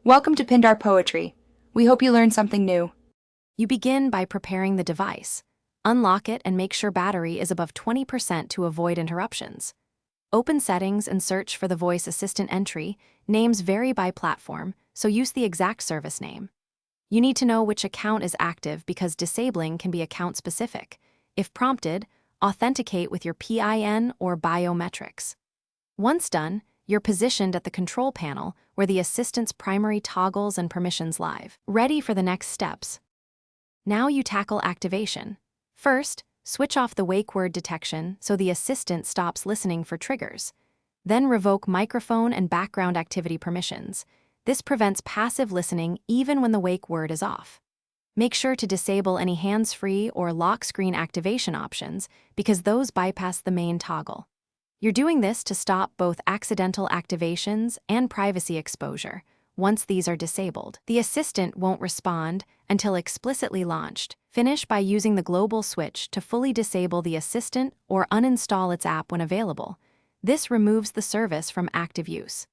Welcome to Pindar Poetry. We hope you learned something new. You begin by preparing the device. Unlock it and make sure battery is above 20% to avoid interruptions. Open Settings and search for the voice assistant entry. Names vary by platform, so use the exact service name. You need to know which account is active because disabling can be account-specific. If prompted, authenticate with your PIN or biometrics. Once done, you're positioned at the control panel where the assistant's primary toggles and permissions live, ready for the next steps. Now you tackle activation. First, switch off the wake word detection so the assistant stops listening for triggers. Then revoke microphone and background activity permissions. This prevents passive listening even when the wake word is off. Make sure to disable any hands-free or lock screen activation options because those bypass the main toggle. You're doing this to stop both accidental activations and privacy exposure. Once these are disabled, the assistant won't respond until explicitly launched. Finish by using the global switch to fully disable the assistant or uninstall its app when available. This removes the service from active use.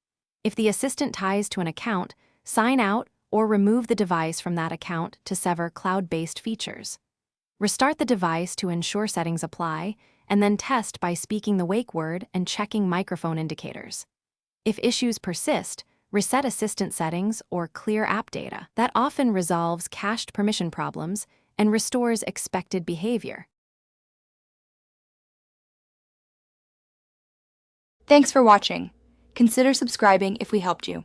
If the assistant ties to an account, sign out or remove the device from that account to sever cloud-based features. Restart the device to ensure settings apply, and then test by speaking the wake word and checking microphone indicators. If issues persist, reset assistant settings or clear app data. That often resolves cached permission problems and restores expected behavior. Thanks for watching. Consider subscribing if we helped you.